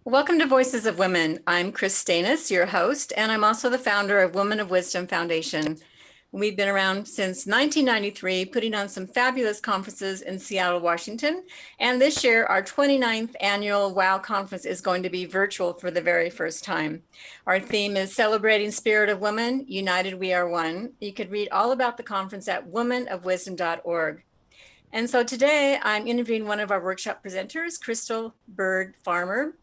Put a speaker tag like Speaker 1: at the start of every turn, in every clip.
Speaker 1: Welcome to Voices of Women. I'm Chris Stanis, your host, and I'm also the founder of Women of Wisdom Foundation. We've been around since 1993, putting on some fabulous conferences in Seattle, Washington. And this year, our 29th annual WOW conference is going to be virtual for the very first time. Our theme is Celebrating Spirit of Women, United We Are One. You could read all about the conference at womenofwisdom.org. And so today I'm interviewing one of our workshop presenters, Crystal Byrd Farmer.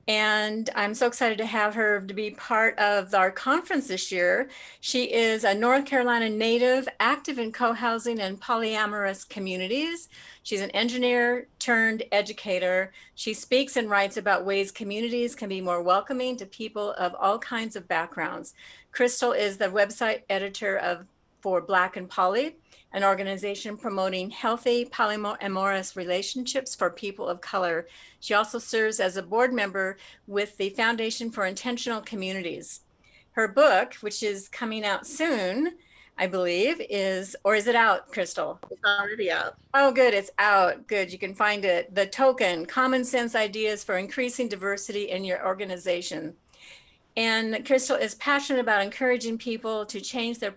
Speaker 1: And I'm so excited to have her to be part of our conference this year. She is a North Carolina native, active in co-housing and polyamorous communities. She's an engineer turned educator. She speaks and writes about ways communities can be more welcoming to people of all kinds of backgrounds. Crystal is the website editor for Black and Poly, an organization promoting healthy polyamorous relationships for people of color. She also serves as a board member with the Foundation for Intentional Communities. Her book, which is coming out soon, I believe, is it out, Crystal?
Speaker 2: It's already out.
Speaker 1: Oh, good, it's out. Good, you can find it. The Token, Common Sense Ideas for Increasing Diversity in Your Organization. And Crystal is passionate about encouraging people to change their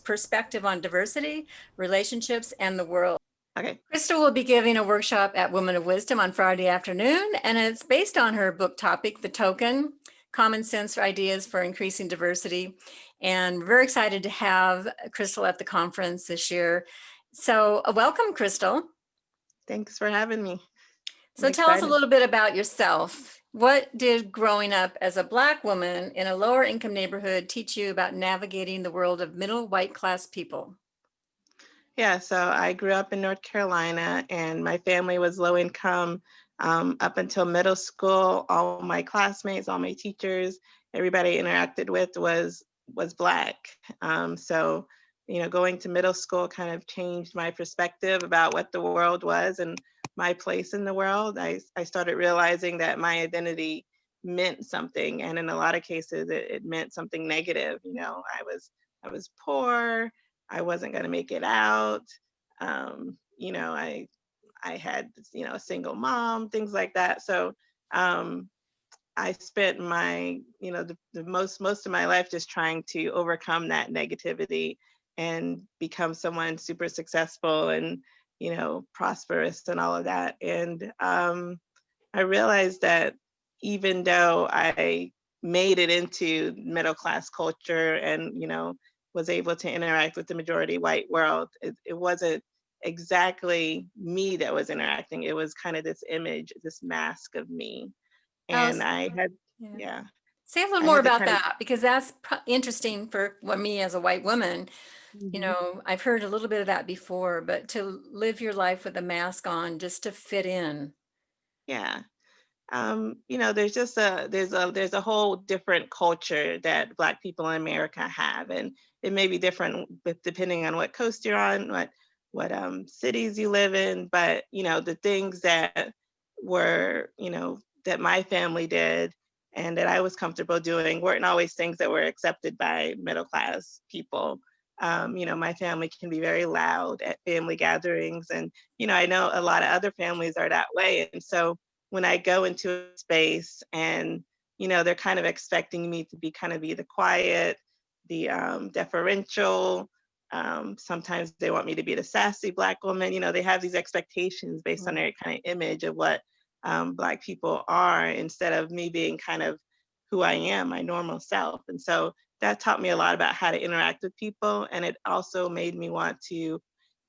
Speaker 1: perspective on diversity, relationships, and the world.
Speaker 2: Okay.
Speaker 1: Crystal will be giving a workshop at Women of Wisdom on Friday afternoon, and it's based on her book topic, The Token, Common Sense Ideas for Increasing Diversity. And we're very excited to have Crystal at the conference this year. So welcome, Crystal.
Speaker 2: Thanks for having me.
Speaker 1: So tell us a little bit about yourself. What did growing up as a Black woman in a lower income neighborhood teach you about navigating the world of middle white class people?
Speaker 2: Yeah, so I grew up in North Carolina and my family was low income up until middle school. All my classmates, all my teachers, everybody I interacted with was Black. So, going to middle school kind of changed my perspective about what the world was and my place in the world. I started realizing that my identity meant something, and in a lot of cases, it meant something negative. I was poor. I wasn't going to make it out. I had, a single mom, things like that. So I spent my, the most of my life just trying to overcome that negativity and become someone super successful and, prosperous and all of that. And I realized that even though I made it into middle class culture and, was able to interact with the majority white world, it wasn't exactly me that was interacting. It was kind of this image, this mask of me. And I had, yeah.
Speaker 1: Say a little
Speaker 2: I
Speaker 1: more
Speaker 2: had to
Speaker 1: about
Speaker 2: kind of,
Speaker 1: that, because that's interesting for me as a white woman. I've heard a little bit of that before, but to live your life with a mask on just to fit in.
Speaker 2: yeah. There's just there's a whole different culture that Black people in America have, and it may be different depending on what coast you're on, what cities you live in. But the things that were that my family did and that I was comfortable doing weren't always things that were accepted by middle class people. My family can be very loud at family gatherings, and I know a lot of other families are that way, and so when I go into a space and, they're kind of expecting me to be the quiet, the deferential. Sometimes they want me to be the sassy Black woman. They have these expectations based on their kind of image of what Black people are instead of me being kind of who I am, my normal self. And so that taught me a lot about how to interact with people. And it also made me want to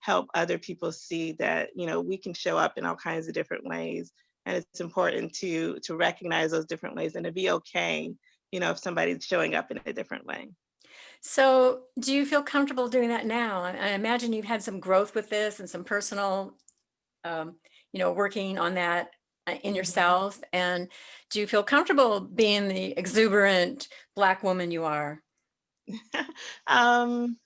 Speaker 2: help other people see that, we can show up in all kinds of different ways, and it's important to recognize those different ways and to be okay, if somebody's showing up in a different way.
Speaker 1: So do you feel comfortable doing that now? I imagine you've had some growth with this and some personal, working on that in yourself. And do you feel comfortable being the exuberant Black woman you are?
Speaker 2: um,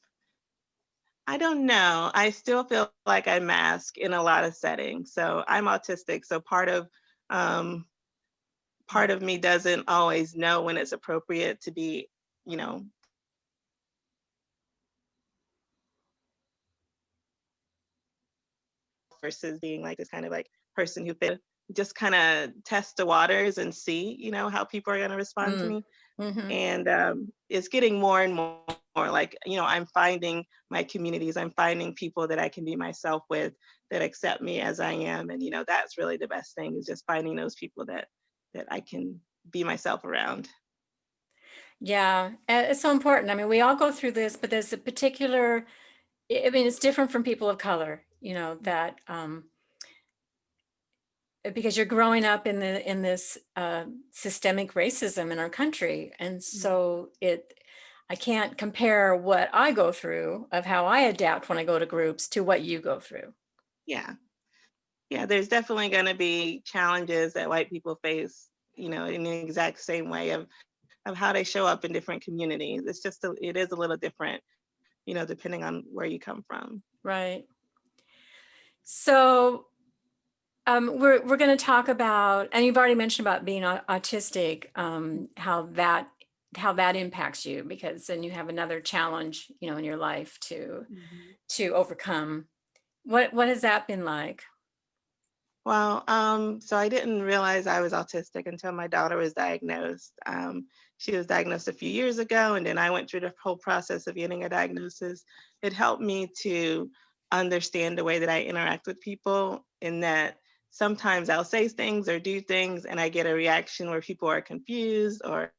Speaker 2: I don't know. I still feel like I mask in a lot of settings. So I'm autistic. So um, part of me doesn't always know when it's appropriate to be, you know, versus being like this kind of like person who fits just kind of test the waters and see, how people are going to respond to
Speaker 1: Mm.
Speaker 2: me.
Speaker 1: Hmm.
Speaker 2: And it's getting more and more like, I'm finding my communities, I'm finding people that I can be myself with, that accept me as I am. And that's really the best thing, is just finding those people that I can be myself around.
Speaker 1: Yeah, it's so important. I mean, we all go through this, but there's a particular, I mean, it's different from people of color, that because you're growing up in this systemic racism in our country, and
Speaker 2: Mhm.
Speaker 1: so I can't compare what I go through of how I adapt when I go to groups to what you go through.
Speaker 2: Yeah, yeah, there's definitely going to be challenges that white people face, in the exact same way of how they show up in different communities. It is a little different, depending on where you come from.
Speaker 1: Right. So we're going to talk about, and you've already mentioned about being autistic, how that impacts you, because then you have another challenge, in your life
Speaker 2: Mhm.
Speaker 1: to overcome. What has that been like?
Speaker 2: Well, so I didn't realize I was autistic until my daughter was diagnosed. She was diagnosed a few years ago, and then I went through the whole process of getting a diagnosis. It helped me to understand the way that I interact with people, in that sometimes I'll say things or do things, and I get a reaction where people are confused or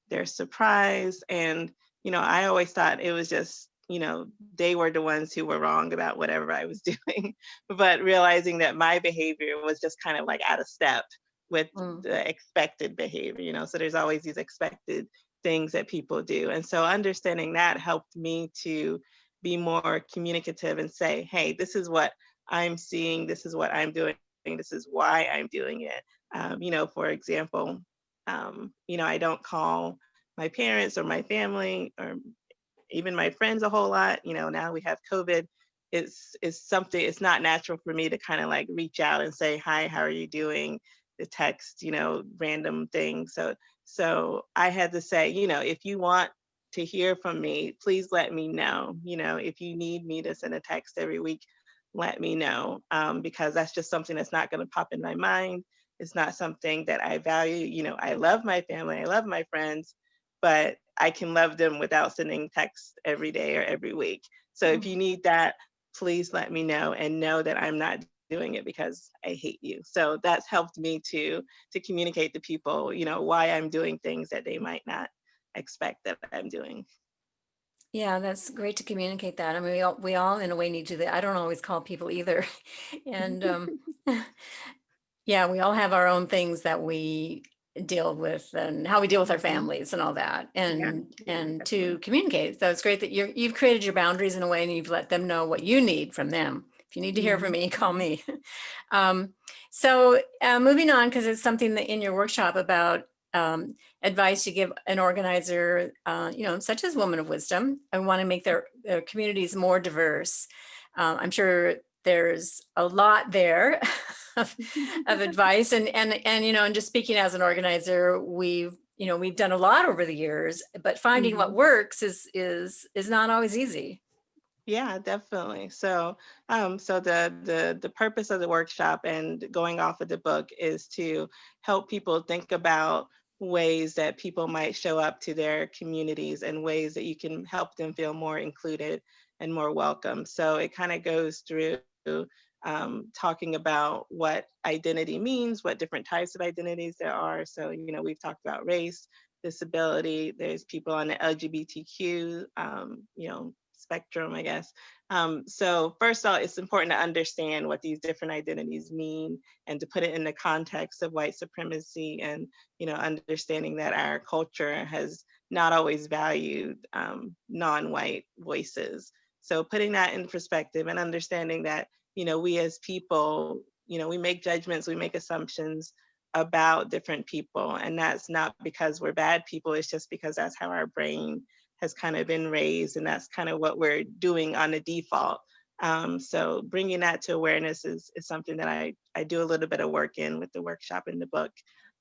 Speaker 2: they're surprised. And, I always thought it was just, they were the ones who were wrong about whatever I was doing, but realizing that my behavior was just kind of like out of step with
Speaker 1: Mm.
Speaker 2: the expected behavior, so there's always these expected things that people do. And so understanding that helped me to be more communicative and say, hey, this is what I'm seeing, this is what I'm doing, this is why I'm doing it. For example, I don't call my parents or my family or even my friends a whole lot. Now we have COVID. It's something, it's not natural for me to kind of like reach out and say, hi, how are you doing? The text, random things. So I had to say, if you want to hear from me, please let me know. If you need me to send a text every week, let me know. Because that's just something that's not going to pop in my mind. It's not something that I value. I love my family, I love my friends, but I can love them without sending texts every day or every week. So if
Speaker 1: Mm.
Speaker 2: you need that, please let me know, and know that I'm not doing it because I hate you. So that's helped me to communicate to people, why I'm doing things that they might not expect that I'm doing.
Speaker 1: Yeah, that's great to communicate that. I mean, we all in a way need to. I don't always call people either, and yeah, we all have our own things that we deal with, and how we deal with our
Speaker 2: Mhm.
Speaker 1: families and all that,
Speaker 2: Yeah, yeah,
Speaker 1: and to
Speaker 2: definitely.
Speaker 1: communicate. So it's great that you've created your boundaries in a way, and you've let them know what you need from them. If you need to hear from
Speaker 2: Mhm.
Speaker 1: me, call me. um, so moving on, because it's something that in your workshop about advice you give an organizer, such as Women of Wisdom, and want to make their communities more diverse. I'm sure there's a lot there of, of advice, and and just speaking as an organizer, we've done a lot over the years, but finding what
Speaker 2: Mhm.
Speaker 1: works is not always easy.
Speaker 2: Yeah, definitely. So the purpose of the workshop and going off of the book is to help people think about ways that people might show up to their communities, and ways that you can help them feel more included and more welcome. So it kind of goes through talking about what identity means, what different types of identities there are. So, we've talked about race, disability, there's people on the LGBTQ, spectrum, I guess. So first of all, it's important to understand what these different identities mean, and to put it in the context of white supremacy, and understanding that our culture has not always valued non-white voices. So putting that in perspective, and understanding that we as people, we make judgments, we make assumptions about different people, and that's not because we're bad people, it's just because that's how our brain has kind of been raised, and that's kind of what we're doing on the default. So bringing that to awareness is something that I do a little bit of work in with the workshop in the book.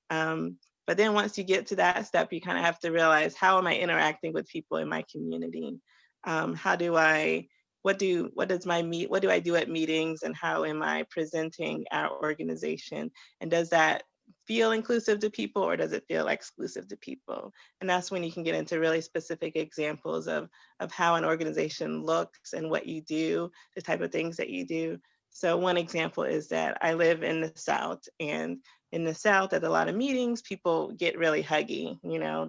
Speaker 2: Um, but then once you get to that step, you kind of have to realize, how am I interacting with people in my community? How do I what do I do at meetings, and how am I presenting our organization? And does that feel inclusive to people, or does it feel exclusive to people? And that's when you can get into really specific examples of how an organization looks and what you do, the type of things that you do. So one example is that I live in the South, and in the South at a lot of meetings, people get really huggy.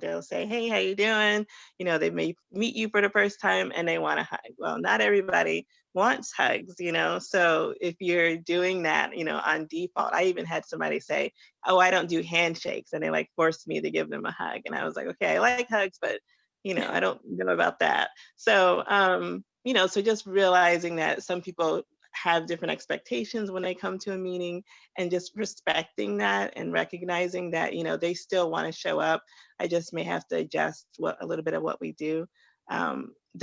Speaker 2: They'll say, "Hey, how you doing?" They may meet you for the first time and they want to hug. Well, not everybody wants hugs. So if you're doing that, on default, I even had somebody say, "Oh, I don't do handshakes," and they like forced me to give them a hug. And I was like, "Okay, I like hugs, but I don't know about that." So, so just realizing that some people have different expectations when they come to a meeting, and just respecting that and recognizing that, they still want to show up. I just may have to adjust a little bit of what we do.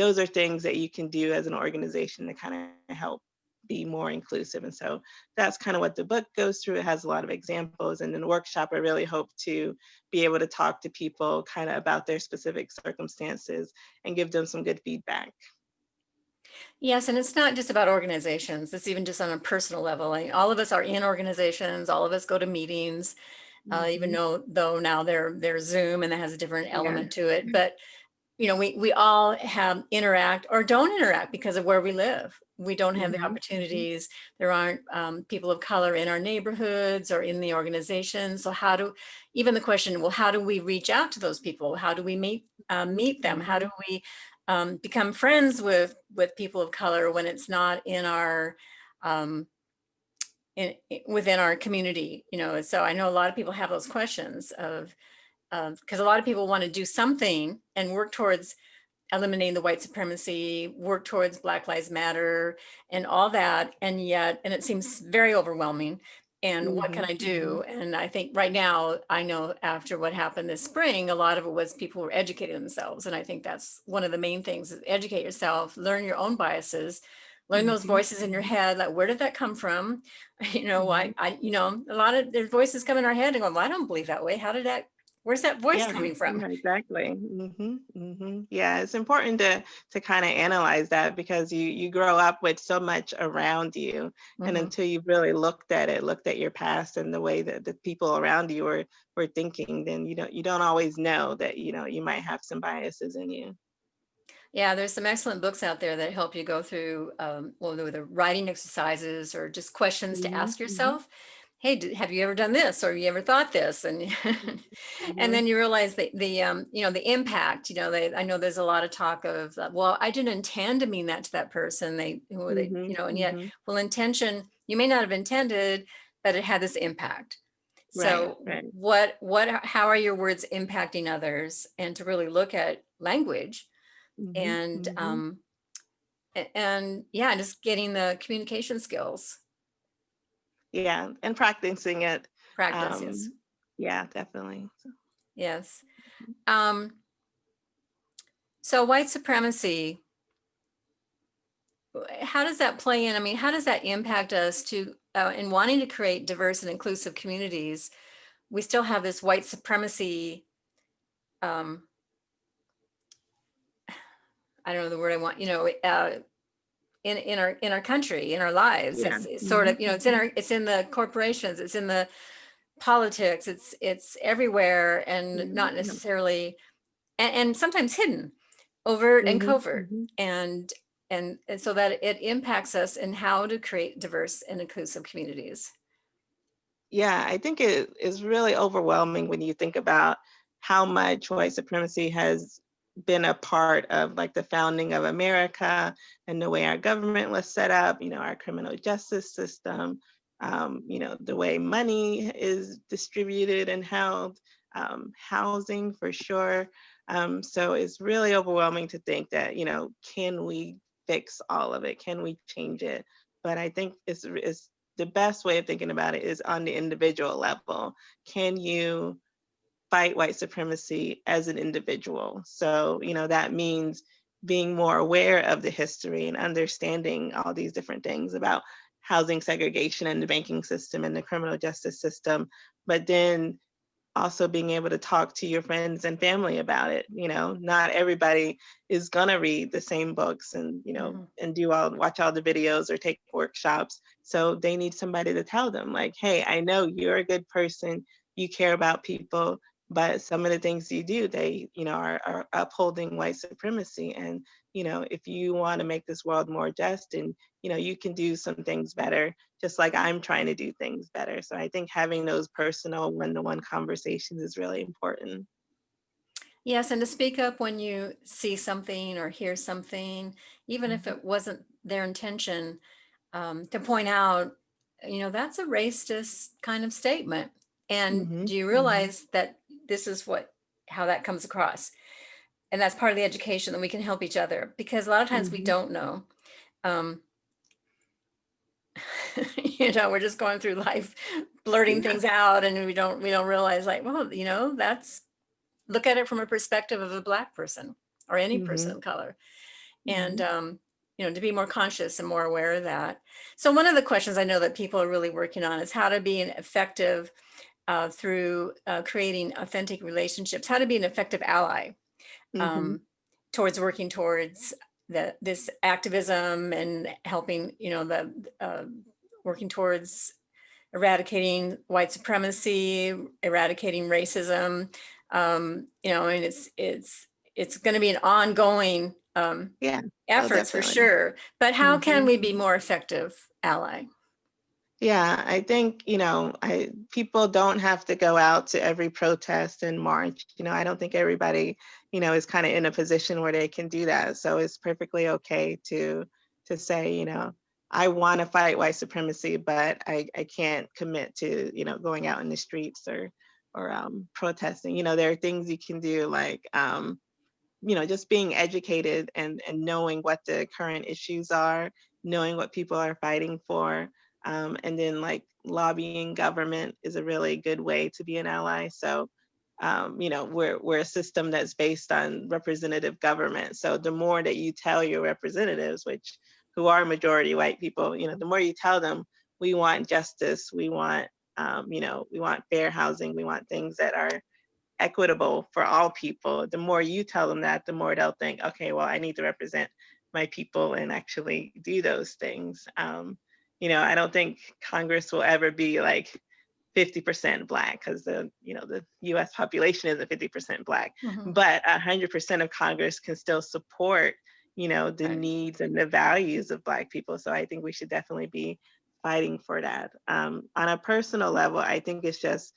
Speaker 2: Those are things that you can do as an organization to kind of help be more inclusive. And so that's kind of what the book goes through. It has a lot of examples. And in the workshop, I really hope to be able to talk to people kind of about their specific circumstances and give them some good feedback.
Speaker 1: Yes, and it's not just about organizations. It's even just on a personal level. Like, all of us are in organizations. All of us go to meetings, even
Speaker 2: Mhm.
Speaker 1: though now they're Zoom and that has a different
Speaker 2: Yeah.
Speaker 1: element to it. But we all have interact or don't interact because of where we live. We don't have the
Speaker 2: Mhm.
Speaker 1: opportunities. There aren't people of color in our neighborhoods or in the organization. So even the question, well, how do we reach out to those people? How do we meet them? How do we become friends with people of color when it's not in our um, within our community? So I know a lot of people have those questions of because a lot of people want to do something and work towards eliminating the white supremacy, work towards Black Lives Matter and all that. And it seems very overwhelming. And what can
Speaker 2: Mhm.
Speaker 1: I
Speaker 2: Mhm.
Speaker 1: do? And I think right now, I know after what happened this spring, a lot of it was people were educating themselves. And I think that's one of the main things: is educate yourself, learn your own biases, learn those
Speaker 2: Mhm.
Speaker 1: voices in your head. Like, where did that come from?
Speaker 2: Mhm.
Speaker 1: A lot of their voices come in our head and go, well, I don't believe that way. Where's that voice
Speaker 2: Yeah,
Speaker 1: coming from?
Speaker 2: yeah, exactly. Yeah, it's important to kind of analyze that, because you grow up with so much around you, and
Speaker 1: Mhm.
Speaker 2: until you've really looked at your past and the way that the people around you were thinking, then you don't always know that you might have some biases in you.
Speaker 1: Yeah, there's some excellent books out there that help you go through, well, the writing exercises or just questions to
Speaker 2: Mhm.
Speaker 1: ask
Speaker 2: Mhm.
Speaker 1: yourself. Hey, have you ever done this, or have you ever thought this? And and
Speaker 2: Mhm.
Speaker 1: then you realize the impact. I know there's a lot of talk of, well, I didn't intend to mean that to that person.
Speaker 2: Mhm.
Speaker 1: And yet,
Speaker 2: Mhm.
Speaker 1: well, intention, you may not have intended, but it had this impact.
Speaker 2: Right.
Speaker 1: So
Speaker 2: Right.
Speaker 1: how are your words impacting others? And to really look at language
Speaker 2: Mhm.
Speaker 1: and
Speaker 2: Mhm.
Speaker 1: yeah, just getting the communication skills.
Speaker 2: Yeah, and practicing it.
Speaker 1: Practice, yes.
Speaker 2: Um, yeah, definitely.
Speaker 1: Yes. um so white supremacy, how does that play in? I mean, how does that impact us to in wanting to create diverse and inclusive communities? We still have this white supremacy, um I don't know the word I want, in our country, in our lives.
Speaker 2: Yeah.
Speaker 1: It's sort
Speaker 2: Mhm.
Speaker 1: of, it's in the corporations, it's in the politics, it's everywhere, and
Speaker 2: Yeah.
Speaker 1: not
Speaker 2: Yeah.
Speaker 1: necessarily, and sometimes hidden, overt and
Speaker 2: Mhm.
Speaker 1: covert,
Speaker 2: Mhm.
Speaker 1: and so that it impacts us in how to create diverse and inclusive communities.
Speaker 2: Yeah, I think it is really overwhelming when you think about how much white supremacy has been a part of like the founding of America, and the way our government was set up, our criminal justice system, the way money is distributed and held, housing for sure. So it's really overwhelming to think that, can we fix all of it? Can we change it? But I think it's the best way of thinking about it is on the individual level. Can you fight white supremacy as an individual? So, that means being more aware of the history and understanding all these different things about housing segregation and the banking system and the criminal justice system, but then also being able to talk to your friends and family about it. Not everybody is gonna read the same books and,
Speaker 1: Mhm.
Speaker 2: and watch all the videos or take workshops. So they need somebody to tell them, like, hey, I know you're a good person, you care about people, but some of the things you do, they, are upholding white supremacy. And, if you want to make this world more just, and, you can do some things better, just like I'm trying to do things better. So I think having those personal one-to-one conversations is really important.
Speaker 1: Yes, and to speak up when you see something or hear something, even if
Speaker 2: Mhm.
Speaker 1: it wasn't their intention, to point out, that's a racist kind of statement. And
Speaker 2: Mhm.
Speaker 1: do you
Speaker 2: Mhm.
Speaker 1: realize that this is how that comes across? And that's part of the education that we can help each other, because a lot of times we
Speaker 2: Mhm.
Speaker 1: don't know. Um, we're just going through life blurting
Speaker 2: Yeah.
Speaker 1: things out, and we don't realize, like, well, that's look at it from a perspective of a Black person or any person
Speaker 2: Mhm.
Speaker 1: of color. And
Speaker 2: Mhm.
Speaker 1: to be more conscious and more aware of that. So one of the questions I know that people are really working on is how to be an effective through creating authentic relationships, how to be an effective ally
Speaker 2: Mhm.
Speaker 1: um, towards working towards this activism and helping, working towards eradicating white supremacy, eradicating racism. And it's going to be an ongoing
Speaker 2: Yeah. Oh,
Speaker 1: efforts for
Speaker 2: definitely.
Speaker 1: sure. But how can
Speaker 2: Mhm.
Speaker 1: we be more effective ally?
Speaker 2: Yeah, I think, people don't have to go out to every protest and march. I don't think everybody, is kind of in a position where they can do that. So it's perfectly okay to say, I want to fight white supremacy, but I can't commit to, going out in the streets or protesting. There are things you can do like just being educated and knowing what the current issues are, knowing what people are fighting for. And then like lobbying government is a really good way to be an ally. So, we're a system that's based on representative government. So the more that you tell your representatives, which who are majority white people, the more you tell them, we want justice, we want fair housing, we want things that are equitable for all people. The more you tell them that, the more they'll think, okay, well, I need to represent my people and actually do those things. I don't think Congress will ever be like 50% Black, because the US population isn't 50% Black,
Speaker 1: Mhm.
Speaker 2: but 100% of Congress can still support, the
Speaker 1: Right.
Speaker 2: needs and the values of Black people. So I think we should definitely be fighting for that. On a personal level, I think it's just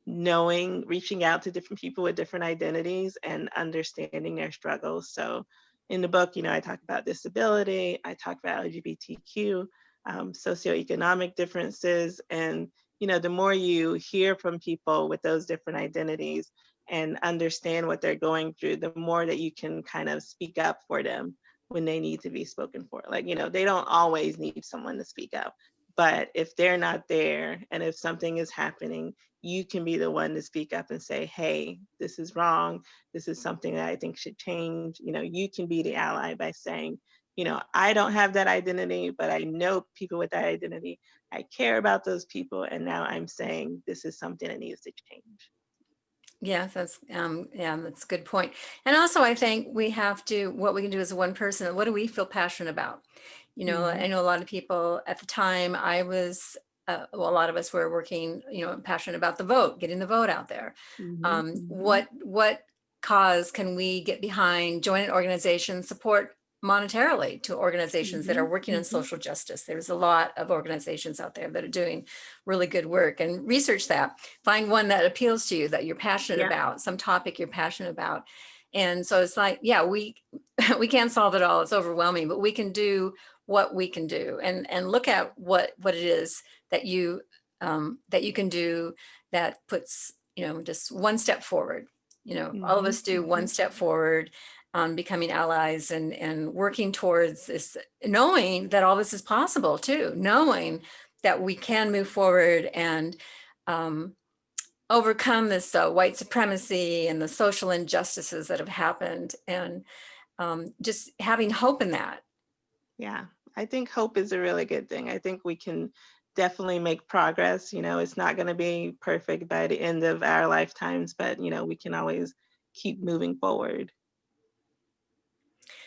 Speaker 2: reaching out to different people with different identities and understanding their struggles. So in the book, I talk about disability, I talk about LGBTQ, socioeconomic differences. And, the more you hear from people with those different identities and understand what they're going through, the more that you can kind of speak up for them when they need to be spoken for. Like, they don't always need someone to speak up. But if they're not there and if something is happening, you can be the one to speak up and say, hey, this is wrong. This is something that I think should change. You can be the ally by saying, I don't have that identity, but I know people with that identity. I care about those people. And now I'm saying this is something that needs to change.
Speaker 1: Yes, that's a good point. And also, I think what we can do as one person, what do we feel passionate about?
Speaker 2: Mm-hmm.
Speaker 1: I know a lot of people at the time well, a lot of us were working, passionate about the vote, getting the vote out there.
Speaker 2: Mm-hmm.
Speaker 1: What cause can we get behind, join an organization, support monetarily to organizations that
Speaker 2: Mm-hmm.
Speaker 1: are working on
Speaker 2: Mm-hmm.
Speaker 1: social justice? There's a lot of organizations out there that are doing really good work, and research that. Find one that appeals to you, that you're passionate
Speaker 2: Yeah.
Speaker 1: about, some topic you're passionate about. And so it's like, yeah, we we can't solve it all. It's overwhelming, but we can do what we can do, and look at what it is that you can do that puts, just one step forward. All of
Speaker 2: Mm-hmm.
Speaker 1: us do
Speaker 2: Mm-hmm.
Speaker 1: one step forward on becoming allies and working towards this, knowing that all this is possible too, knowing that we can move forward and um, overcome this white supremacy and the social injustices that have happened, and just having hope in that.
Speaker 2: Yeah, I think hope is a really good thing. I think we can definitely make progress. It's not going to be perfect by the end of our lifetimes, but we can always keep moving forward.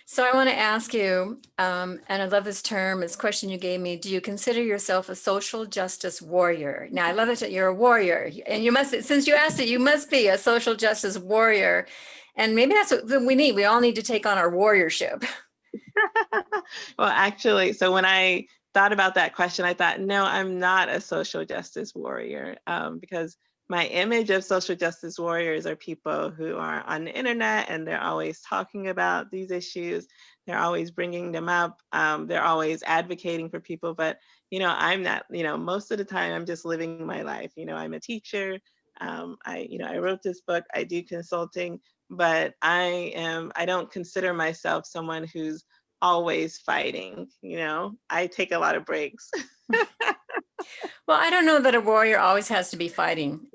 Speaker 1: So I want to ask you, and I love this term, this question you gave me, do you consider yourself a social justice warrior? Now, I love it that you're a warrior, and you must, since you asked it, you must be a social justice warrior. And maybe that's what we need. We all need to take on our warriorship.
Speaker 2: Well, actually, so when I thought about that question, I thought, no, I'm not a social justice warrior, because my image of social justice warriors are people who are on the internet and they're always talking about these issues. They're always bringing them up. They're always advocating for people. But, I'm not, most of the time I'm just living my life. I'm a teacher. I wrote this book. I do consulting, but I don't consider myself someone who's always fighting. I take a lot of breaks.
Speaker 1: Well, I don't know that a warrior always has to be fighting.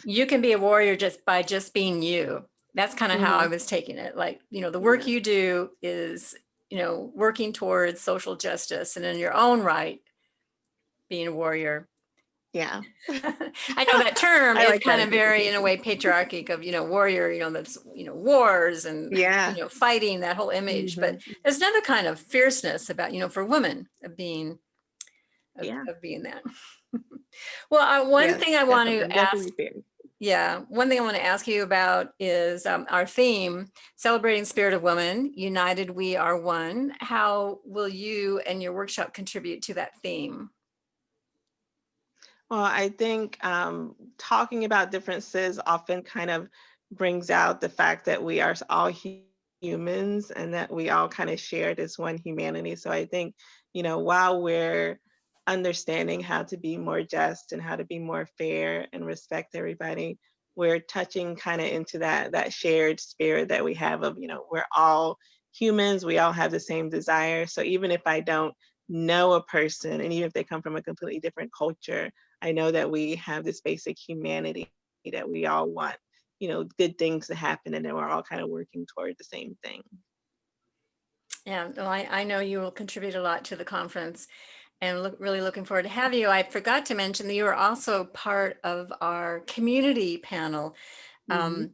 Speaker 1: You can be a warrior just by being you. That's kind of how I was taking it. Like, the work you do is, working towards social justice, and in your own right, being a warrior.
Speaker 2: Yeah.
Speaker 1: I know that term
Speaker 2: I
Speaker 1: is
Speaker 2: like
Speaker 1: kind
Speaker 2: that.
Speaker 1: of very, in a way, patriarchic of, warrior, that's, wars and,
Speaker 2: Yeah.
Speaker 1: fighting, that whole image. But there's another kind of fierceness about, for women of being,
Speaker 2: Yeah.
Speaker 1: of being that. Well, one
Speaker 2: Yes,
Speaker 1: thing I want to ask,
Speaker 2: definitely fair.
Speaker 1: one thing I want to ask you about is our theme, celebrating spirit of woman, united we are one. How will you and your workshop contribute to that theme?
Speaker 2: Well, I think talking about differences often kind of brings out the fact that we are all humans and that we all kind of share this one humanity. So I think, while we're understanding how to be more just and how to be more fair and respect everybody, we're touching kind of into that shared spirit that we have of, we're all humans, we all have the same desire. So even if I don't know a person, and even if they come from a completely different culture, I know that we have this basic humanity that we all want, good things to happen, and then we're all kind of working toward the same thing.
Speaker 1: Yeah, well, I know you will contribute a lot to the conference, and really looking forward to have you. I forgot to mention that you are also part of our community panel,
Speaker 2: Mhm.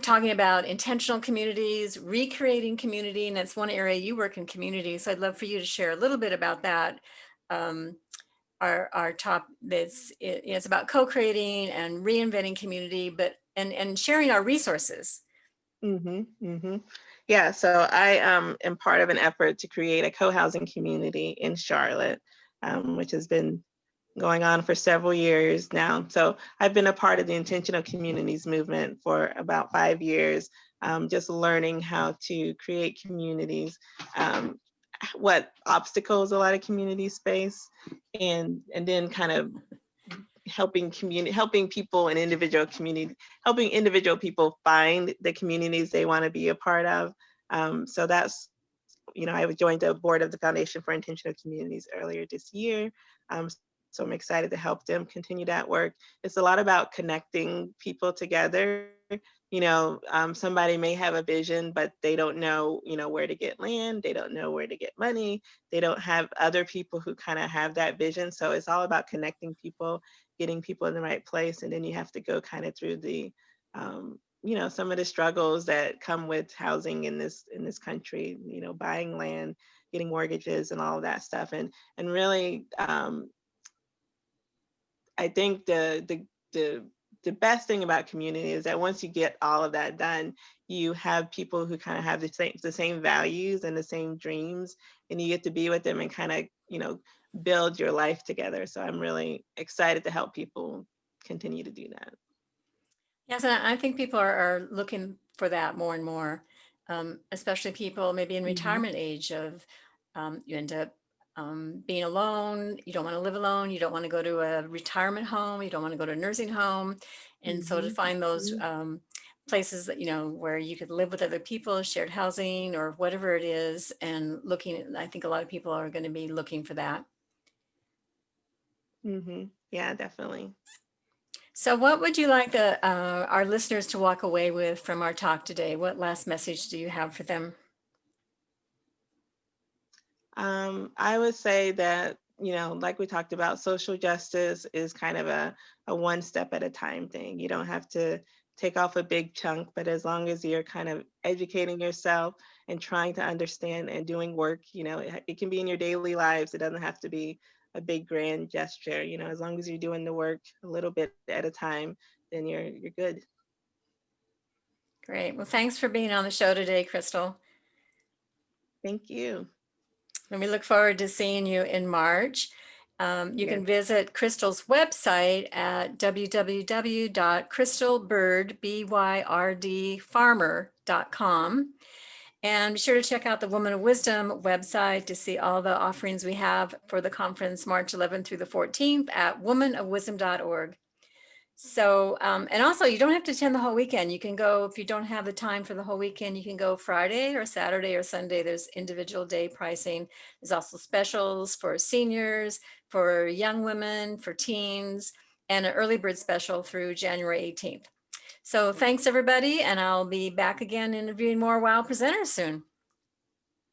Speaker 1: talking about intentional communities, recreating community, and that's one area you work in community. So I'd love for you to share a little bit about that. Um, our top it's about co-creating and reinventing community, but and sharing our resources.
Speaker 2: Yeah, so I am part of an effort to create a co-housing community in Charlotte, which has been going on for several years now. So I've been a part of the intentional communities movement for about 5 years, just learning how to create communities, what obstacles a lot of communities face, and then kind of helping people in individual community, helping individual people find the communities they want to be a part of. So that's, I joined the board of the Foundation for Intentional Communities earlier this year. Um, so I'm excited to help them continue that work. It's a lot about connecting people together. Somebody may have a vision, but they don't know, where to get land. They don't know where to get money. They don't have other people who kind of have that vision. So it's all about connecting people, getting people in the right place. And then you have to go kind of through the, some of the struggles that come with housing in this country, buying land, getting mortgages and all of that stuff. And really, I think the best thing about community is that once you get all of that done, you have people who kind of have the same values and the same dreams, and you get to be with them and kind of, build your life together. So I'm really excited to help people continue to do that.
Speaker 1: Yes, and I think people are looking for that more and more, especially people maybe in
Speaker 2: Mhm.
Speaker 1: retirement age of you end up being alone. You don't want to live alone. You don't want to go to a retirement home. You don't want to go to a nursing home. And so to
Speaker 2: Mhm.
Speaker 1: find those
Speaker 2: Mhm.
Speaker 1: places that, where you could live with other people, shared housing or whatever it is, and looking at, I think a lot of people are going to be looking for that.
Speaker 2: Yeah, definitely.
Speaker 1: So what would you like our listeners to walk away with from our talk today? What last message do you have for them?
Speaker 2: I would say that like we talked about, social justice is kind of a one step at a time thing. You don't have to take off a big chunk, but as long as you're kind of educating yourself and trying to understand and doing work, it can be in your daily lives. It doesn't have to be a big grand gesture. As long as you're doing the work a little bit at a time, then you're good.
Speaker 1: Great. Well, thanks for being on the show today, Crystal.
Speaker 2: Thank you.
Speaker 1: And we look forward to seeing you in March. You can visit Crystal's website at www.crystalbyrd.com. And be sure to check out the Woman of Wisdom website to see all the offerings we have for the conference March 11th through the 14th at womanofwisdom.org. So, and also you don't have to attend the whole weekend. You can go, if you don't have the time for the whole weekend, you can go Friday or Saturday or Sunday. There's individual day pricing. There's also specials for seniors, for young women, for teens, and an early bird special through January 18th. So thanks everybody. And I'll be back again interviewing more WOW presenters soon.